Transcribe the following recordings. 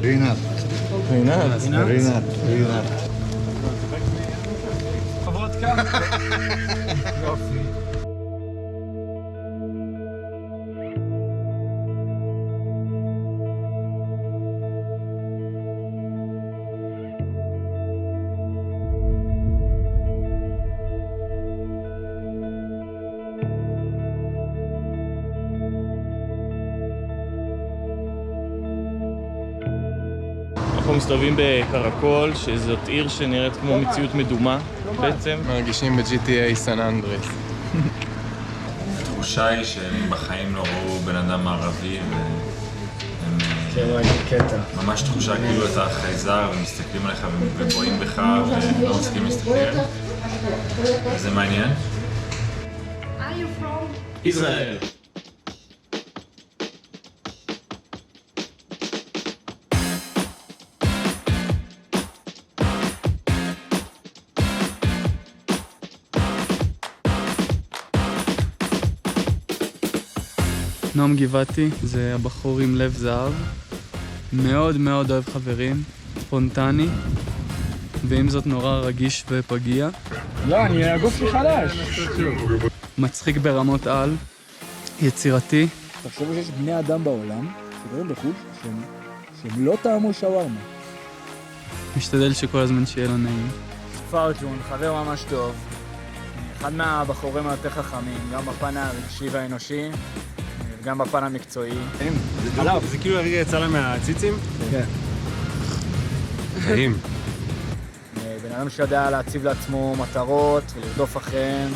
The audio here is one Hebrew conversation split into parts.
רינת. רינת? רינת. רינת. וודקה? יופי. אנחנו מסתובבים בקרקול, שזאת עיר שנראית כמו מציאות מדומה בעצם. מרגישים ב-GTA סן אנדרס. התחושה היא שהם בחיים לא ראו בן אדם מערבי ממש תחושה כאילו אתה חייזר ומסתכלים עליך ובואים בך ולא מסתכלים להסתכל. זה מעניין. ישראל. נועם גבעתי, זה הבחור עם לב זהב, מאוד מאוד אוהב חברים, ספונטני, ועם זאת נורא רגיש ופגיע. לא, אני הגוף שלי חדש. מצחיק ברמות על, יצירתי. תחשבו שיש בני אדם בעולם, שגרים בחו"ל, שהם לא טעמו שווארמה. משתדל שכל הזמן שיהיה לו נעים. פרג'ון, חבר ממש טוב, אחד מהבחורים היותר חכמים, גם בפן הרגשי והאנושי, גם בפן המקצועי. זה כאילו הרגע יצא לה מהציצים? כן. טעים. בן אדם שיודע להציב לעצמו מטרות ולרדוף אחריהן,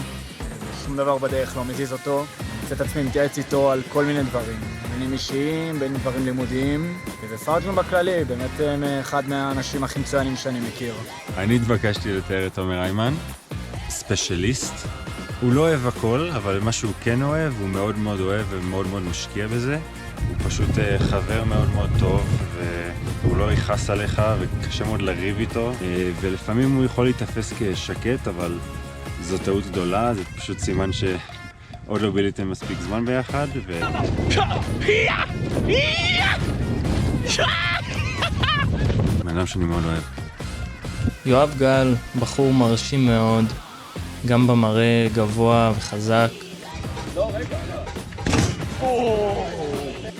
שום דבר בדרך לא מזיז אותו. אני מוצא את עצמי מתייעץ איתו על כל מיני דברים, בין אישיים, בין דברים לימודיים, ופרג'ון בכללי, באמת אחד מהאנשים הכי מצוינים שאני מכיר. אני התבקשתי לתאר את תומר איימן, ספיישליסט. הוא לא אוהב הכל, אבל מה שהוא כן אוהב, הוא מאוד מאוד אוהב ומאוד מאוד משקיע בזה. הוא פשוט חבר מאוד מאוד טוב, והוא לא יכעס עליך, וקשה מאוד לריב איתו. ולפעמים הוא יכול להתאפס כשקט, אבל זו טעות גדולה, זה פשוט סימן שעוד לא ביליתם מספיק זמן ביחד, בן אדם שאני מאוד אוהב. יואב גל, בחור מרשים מאוד, גם במראה גבוה וחזק.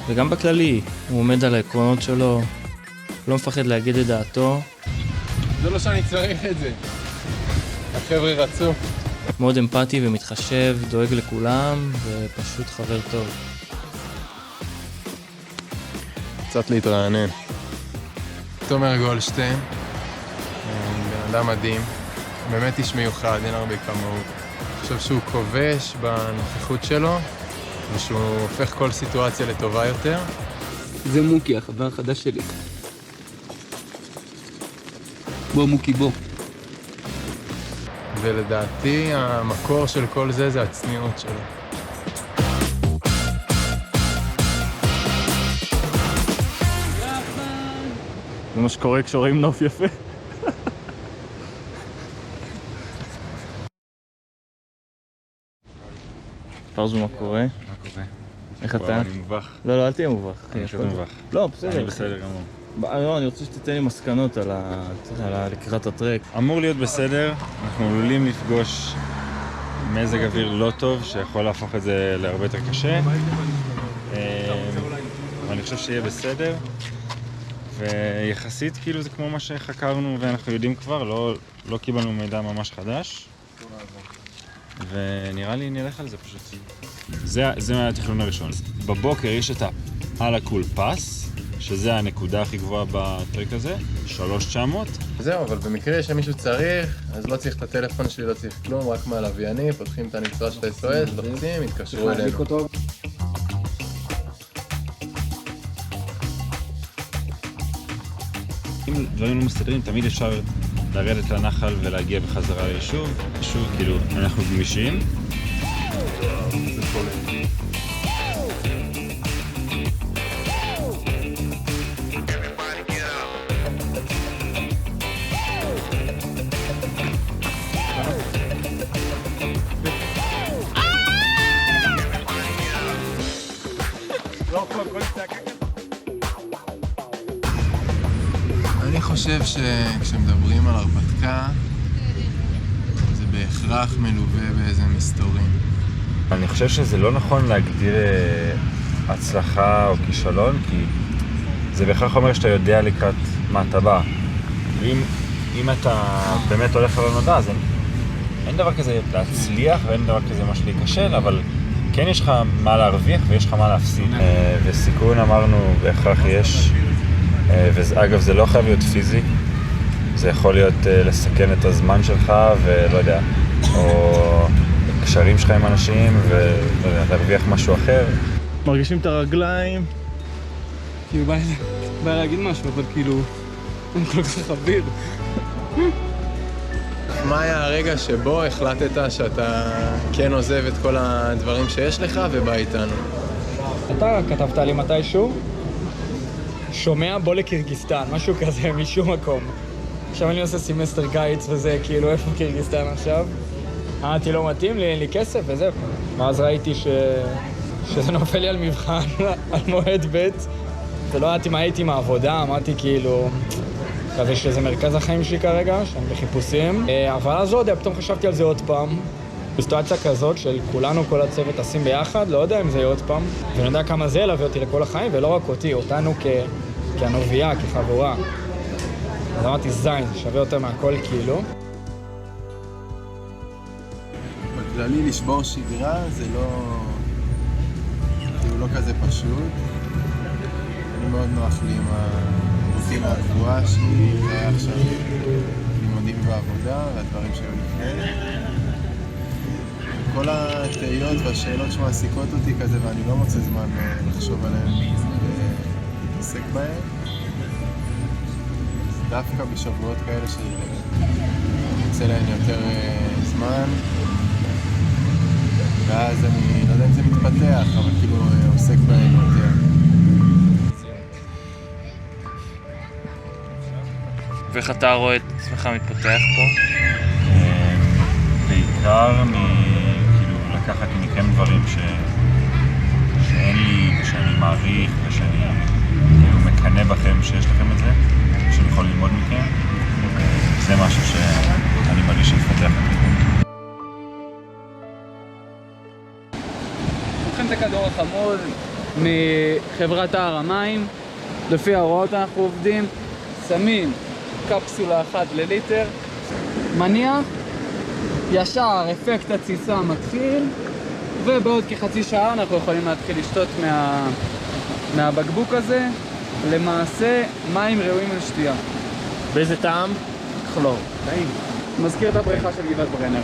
וגם בכללי, הוא עומד על העקרונות שלו, לא מפחד להגיד את דעתו. זה לא שאני צריך את זה. החבר'ה רצו. מאוד אמפתי ומתחשב, דואג לכולם, ופשוט חבר טוב. קצת להתרענן. תומר גולדשטיין, בן אדם מדהים, באמת איש מיוחד, אין הרבה כמוהו. אני חושב שהוא כובש בנוכחות שלו, ושהוא הופך כל סיטואציה לטובה יותר. זה מוקי, החבר החדש שלי. בוא מוקי, בוא. ולדעתי המקור של כל זה הצניעות שלו. זה מה שקורה כשרואים נוף יפה. פרזו, מה קורה? מה קורה? איך אתה? אני מובך. לא, אל תהיה מובך. אני פשוט מובך. לא, בסדר. אני בסדר גמור. לא, אני רוצה שתיתן לי מסקנות על לקראת הטרק. אמור להיות בסדר, אנחנו עלולים לפגוש מזג אוויר לא טוב שיכול להפוך את זה להרבה יותר קשה. אני חושב שיהיה בסדר, ויחסית כאילו זה כמו מה שחקרנו ואנחנו יודעים כבר, לא קיבלנו מידע ממש חדש. ונראה לי נלך על זה פשוט. זה מהתכנון הראשון. בבוקר יש את ה"עלה קול פס", שזה הנקודה הכי גבוהה בטרק הזה, 3,900. זהו, אבל במקרה שמישהו צריך, אז לא צריך את הטלפון שלי, לא צריך כלום, רק מהלווייני, פותחים את הנצרה של SOS, לוחצים, התקשרו אלינו. אם דברים לא מסתדרים, תמיד אפשר לרדת לנחל ולהגיע בחזרה ליישוב. שוב, כאילו, אנחנו גמישים. זה פולה. אני חושב שכשמדברים על הרפתקה, זה בהכרח מלווה באיזה מסתורים. אני חושב שזה לא נכון להגדיר הצלחה או כישלון, כי זה בהכרח אומר שאתה יודע לקראת מה אתה בא. אם אתה באמת הולך על הנודע, אז אין דבר כזה להצליח ואין דבר כזה מה להיכשל, אבל כן יש לך מה להרוויח ויש לך מה להפסיד. וסיכון אמרנו בהכרח יש, ואגב זה לא חייב להיות פיזי, זה יכול להיות לסכן את הזמן שלך ולא יודע, או קשרים שלך עם אנשים ולא יודע, להרוויח משהו אחר. מרגישים את הרגליים. כאילו בא להגיד משהו, אבל כאילו, אני כל כך אוויר. מה היה הרגע שבו החלטת שאתה כן עוזב את כל הדברים שיש לך ובא איתנו? אתה כתבת לי מתישהו, שומע בוא לקירגיסטן, משהו כזה משום מקום. עכשיו אני עושה סמסטר קיץ וזה, כאילו איפה קירגיסטן עכשיו? אמרתי לא מתאים לי, אין לי כסף וזה. ואז ראיתי שזה נופל לי על מבחן, על מועד ב' ולא ידעתי מה הייתי מהעבודה, אמרתי כאילו, כזה שזה מרכז החיים שלי כרגע, שאני בחיפושים. אבל אז לא יודע, פתאום חשבתי על זה עוד פעם. בסיטואציה כזאת של כולנו, כל הצוות טסים ביחד, לא יודע אם זה יהיה עוד פעם. ואני יודע כמה זה ילווה אותי לכל החיים, ולא רק אותי, אותנו כנוביה, כחבורה. אז אמרתי זין, שווה יותר מהכל כאילו. בכללי לשבור שגרה זה לא כזה פשוט. אני מאוד נוח לי עם הרוטינה הקבועה שלי, זה עכשיו לימודים ועבודה והדברים שהיו לפני. כל התהיות והשאלות שמעסיקות אותי כזה ואני לא מוצא זמן לחשוב עליהן ולהתעסק בהן. דווקא בשבועות כאלה שיוצא להן יותר זמן, ואז אני לא יודע אם זה מתפתח, אבל כאילו עוסק בהן יותר. ואיך אתה רואה את עצמך מתפתח פה? בעיקר כאילו לקחת מכם דברים שאין לי, ושאני מעריך, ושאני כאילו מקנה בכם שיש לכם את זה, שאני יכול ללמוד מכם. זה משהו שאני מרגיש להתפתח. לוקחים את הכדור החמוד מחברת הר המים, לפי ההוראות אנחנו עובדים, שמים קפסולה אחת לליטר, מניח, ישר אפקט התסיסה מתחיל, ובעוד כחצי שעה אנחנו יכולים להתחיל לשתות מהבקבוק הזה, למעשה מים ראויים לשתייה. באיזה טעם? כלור. טעים. מזכיר את הבריכה של גבעת ברנר.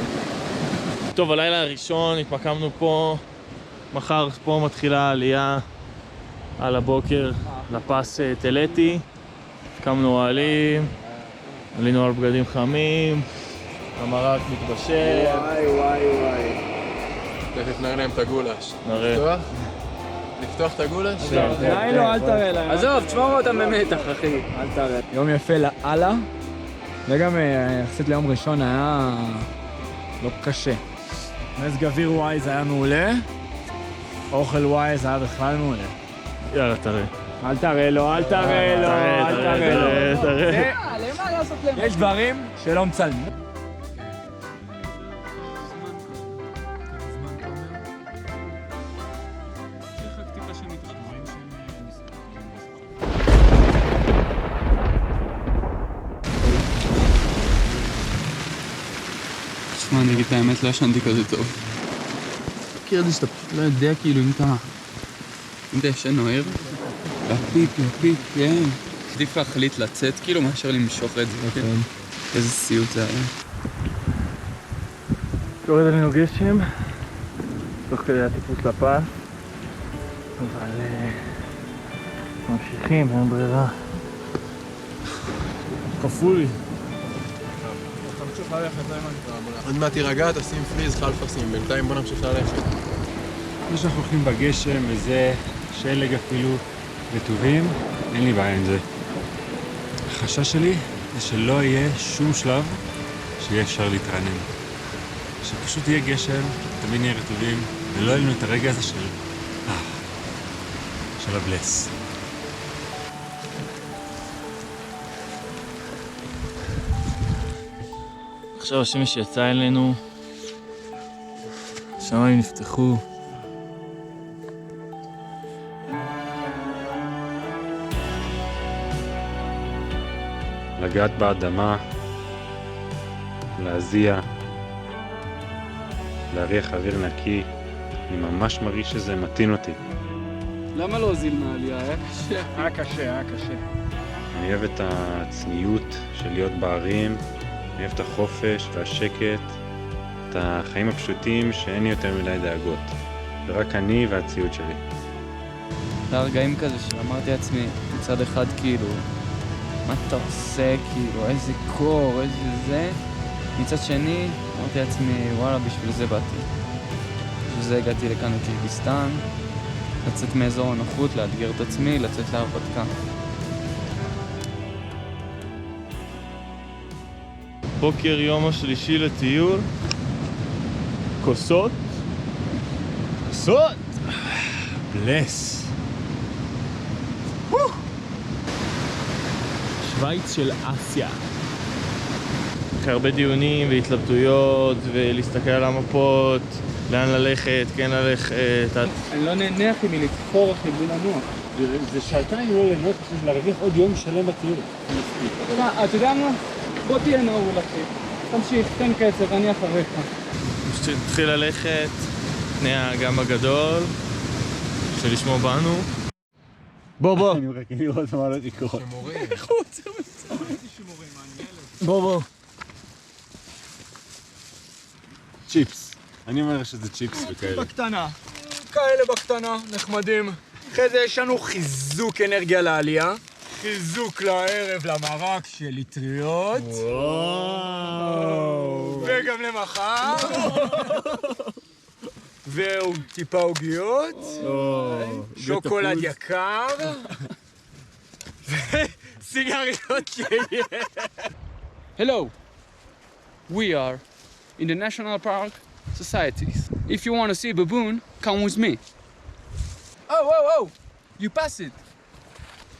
טוב, הלילה הראשון התמקמנו פה, מחר פה מתחילה העלייה על הבוקר לפס טלטי, קמנו אוהלים, עלינו על בגדים חמים, המרק מתבשל. וואי. תכף נראה להם את הגולש. נראה. לפתוח? לפתוח את הגולש? די לא, אל תראה להם. עזוב, תשמור אותם במתח, אחי. אל תראה. יום יפה לאללה, וגם יחסית ליום ראשון היה לא קשה. מזג אוויר וואי זה היה מעולה, אוכל וואי זה היה בכלל מעולה. יאללה, תראה. אל תראה לו, אל תראה לו, אל תראה לו. תראה. למה לעשות להם? יש דברים שלא מצלמים. תשמע, אני אגיד את האמת, לא ישנתי כזה טוב. מכיר את זה שאתה פשוט לא יודע, כאילו, אם אתה ישן או ער, להפיק, כן. עדיף להחליט לצאת, כאילו, מאשר למשוך את זה. איזה סיוט זה היה. יורד עלינו גשם, תוך כדי הטיפוס לפס, אבל ממשיכים, אין ברירה. כפוי. עוד מעט תירגע, תשים פריז, חלפסים, בינתיים בוא נמשיך ללכת. כמו שאנחנו הולכים בגשם וזה שלג אפילו וטובים, אין לי בעיה עם זה. החשש שלי זה שלא יהיה שום שלב שיהיה אפשר להתרענן. שפשוט יהיה גשם, תמיד נהיה רטובים, ולא יהיה לנו את הרגע הזה של הבלס. עכשיו השמש יצאה אלינו, השמיים נפתחו. לגעת באדמה, להזיע, להריח אוויר נקי. אני ממש מרגיש שזה מתאים אותי. למה לא הוזיל מהעלייה? היה קשה. היה קשה, היה קשה. אני אוהב את הצניעות של להיות בערים, אני אוהב את החופש והשקט, את החיים הפשוטים שאין לי יותר מדי דאגות. ורק אני והציוד שלי. היה רגעים כזה שאמרתי לעצמי, מצד אחד כאילו, מה אתה עושה? כאילו, איזה קור, איזה זה. מצד שני, אמרתי לעצמי, וואלה, בשביל זה באתי. בשביל זה הגעתי לכאן לקירגיסטן, לצאת מאזור הנוחות, לאתגר את עצמי, לצאת להרפתקה. בוקר יום השלישי לטיול. כוסות. כוסות! בלס. שוויץ של אסיה. אחרי הרבה דיונים והתלבטויות ולהסתכל על המפות, לאן ללכת, כן ללכת. אני לא נהנה אחי מלתפור אחי בלי לנוח. זה שעתיים לא ליהנות, פשוט להרוויח עוד יום שלם בטיול. אתה יודע מה? בוא תהיה נעול אחי. תמשיך, תן קצב, אני אחריך. כשנתחיל ללכת פני האגם הגדול, שלשמו באנו. בוא. אני מחכה לראות מה לא תקרות. שמורים. בוא. צ'יפס. אני אומר שזה צ'יפס וכאלה. בקטנה. כאלה בקטנה, נחמדים. אחרי זה יש לנו חיזוק אנרגיה לעלייה. חיזוק לערב למרק של אטריות. וגם למחר. וטיפה עוגיות. שוקולד יקר. וסיגריות שיהיה. Hello, we are in the National Park Societies. If you want to see a baboon, come with me. Oh, you pass it.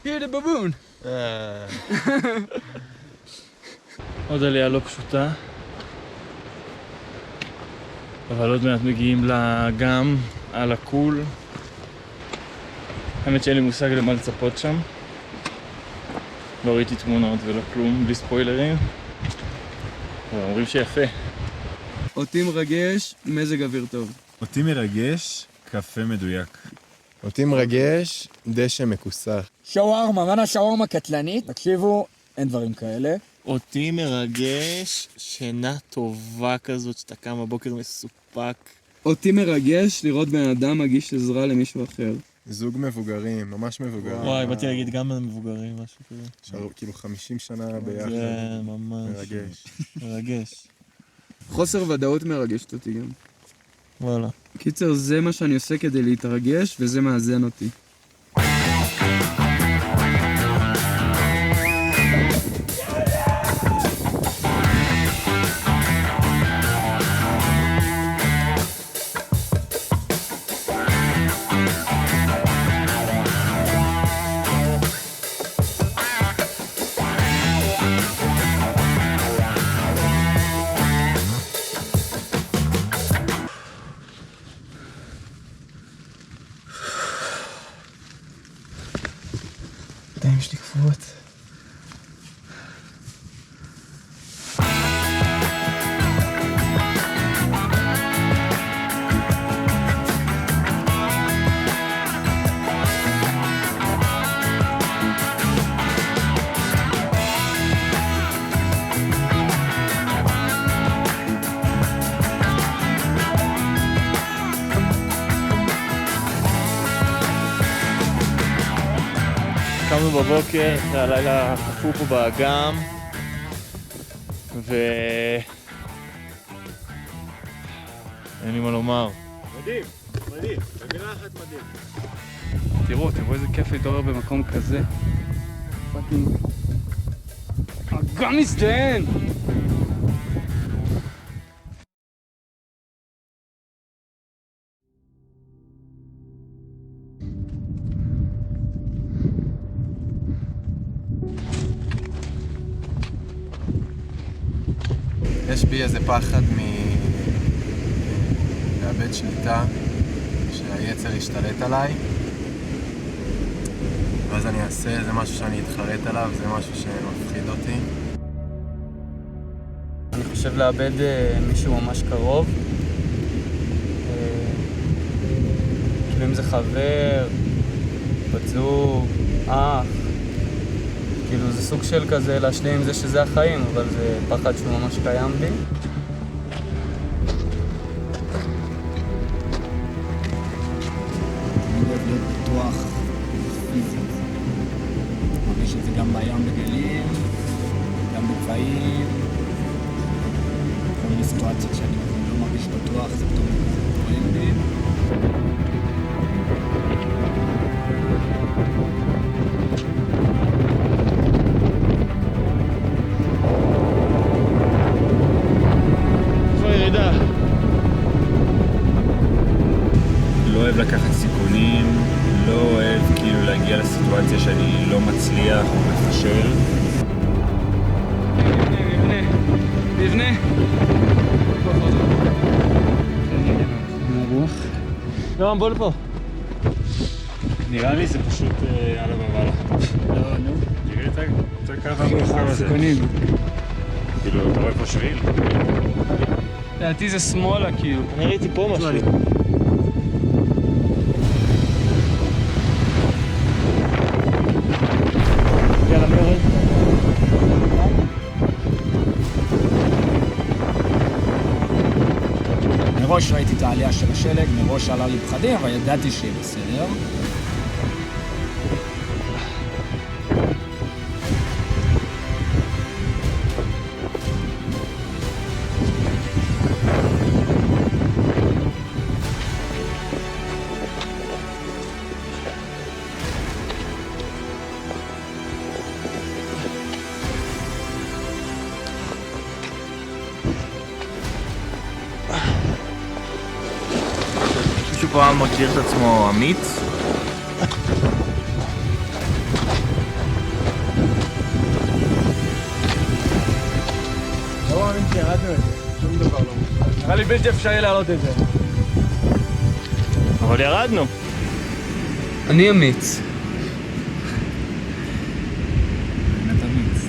Here the baboon. עוד עלייה לא פשוטה, אבל עוד מעט מגיעים לאגם על הקול. האמת שאין לי מושג למה לצפות שם. לא ראיתי תמונות ולא כלום, בלי ספוילרים. אבל אומרים שיפה. אותי מרגש, מזג אוויר טוב. אותי מרגש, קפה מדויק. אותי מרגש, דשא מכוסח. שווארמה, מנה שווארמה קטלנית. תקשיבו, אין דברים כאלה. אותי מרגש שינה טובה כזאת שאתה קם בבוקר מסופק. אותי מרגש לראות בן אדם מגיש עזרה למישהו אחר. זוג מבוגרים, ממש מבוגרים. וואי, באתי להגיד גם מבוגרים, משהו כזה. כאילו 50 שנה ביחד. זה ממש מרגש. מרגש. חוסר ודאות מרגשת אותי גם. וואלה. קיצר, זה מה שאני עושה כדי להתרגש, וזה מאזן אותי. הידיים שלי קפואות. קמנו בבוקר, אחרי הלילה קפוא פה באגם אין לי מה לומר. מדהים, במילה אחת מדהים. תראו איזה כיף להתעורר במקום כזה. פאקינג אגניסטן! יש בי איזה פחד לאבד שליטה, שהיצר ישתלט עליי. ואז אני אעשה איזה משהו שאני אתחרט עליו, זה משהו שמפחיד אותי. אני חושב לאבד מישהו ממש קרוב. כאילו אם זה חבר, בת זוג, אח. כאילו זה סוג של כזה להשלים עם זה שזה החיים, אבל זה פחד שהוא ממש קיים בי. אני אוהב להיות בטוח פיזית. מרגיש את זה גם בים בגלים, גם בגבהים. כל מיני סיטואציות שאני לא מרגיש בטוח, זה פתאום פועל בי. לא אוהב לקחת סיכונים, לא אוהב כאילו להגיע לסיטואציה שאני לא מצליח או מפשל. מבנה. יורם, בוא לפה. נראה לי זה פשוט על הבבלה. לא, נו. תראה את הקו המרחב הזה. כאילו, אתה רואה פה שביל? לדעתי זה שמאלה כאילו. אני ראיתי פה משהו. יאללה, מי יורד? מראש ראיתי את העלייה של השלג, מראש עלה לי פחדים, אבל ידעתי שיהיה בסדר. מישהו פעם מגדיר את עצמו אמיץ? לא מאמין שירדנו את זה, שום דבר לא מושלם. נראה לי בלתי אפשרי להעלות את זה. אבל ירדנו. אני אמיץ. באמת אמיץ.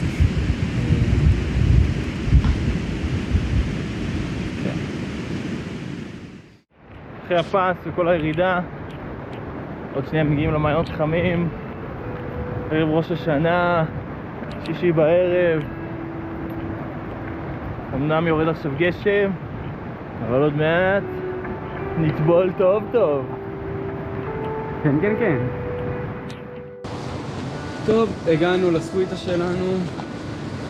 אחרי הפס וכל הירידה, עוד שנייה מגיעים למעיינות חמים, ערב ראש השנה, שישי בערב. אמנם יורד עכשיו גשם, אבל עוד מעט נטבול טוב טוב. כן, כן, כן. טוב, הגענו לסוויטה שלנו.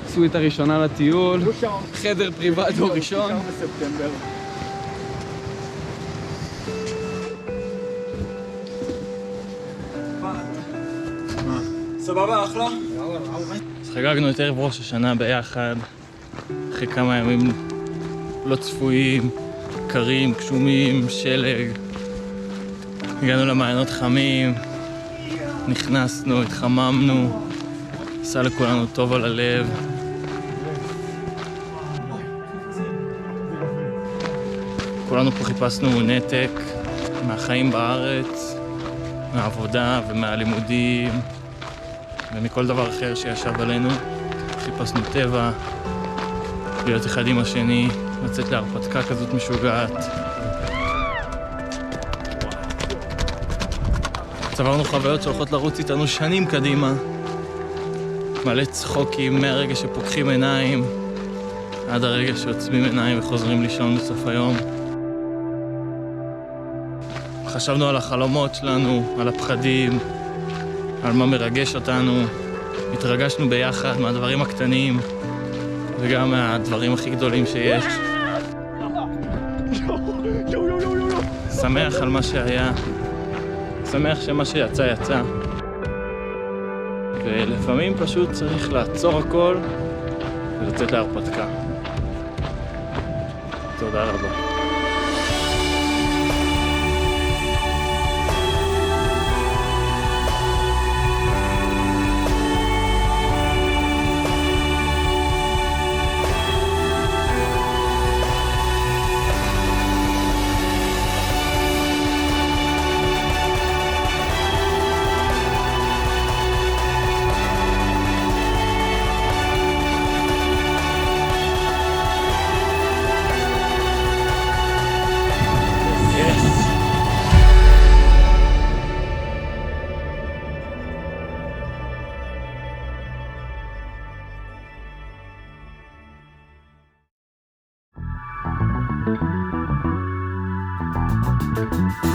סוויטה ראשונה לטיול. חדר פריבטו ראשון. בספטמבר. סבבה, אחלה? אז חגגנו את ערב ראש השנה ביחד, אחרי כמה ימים לא צפויים, קרים, גשומים, שלג. הגענו למעיינות חמים, נכנסנו, התחממנו, עשה לכולנו טוב על הלב. כולנו פה חיפשנו נתק מהחיים בארץ, מהעבודה ומהלימודים ומכל דבר אחר שישב עלינו. חיפשנו טבע, להיות אחד עם השני, לצאת להרפתקה כזאת משוגעת. צברנו חוויות שהולכות לרוץ איתנו שנים קדימה. מלא צחוקים מהרגע שפוקחים עיניים עד הרגע שעוצמים עיניים וחוזרים לישון בסוף היום. חשבנו על החלומות שלנו, על הפחדים, על מה מרגש אותנו. התרגשנו ביחד מהדברים הקטנים וגם מהדברים הכי גדולים שיש. שמח על מה שהיה, שמח שמה שיצא יצא. ולפעמים פשוט צריך לעצור הכל ולצאת להרפתקה. תודה רבה. Thank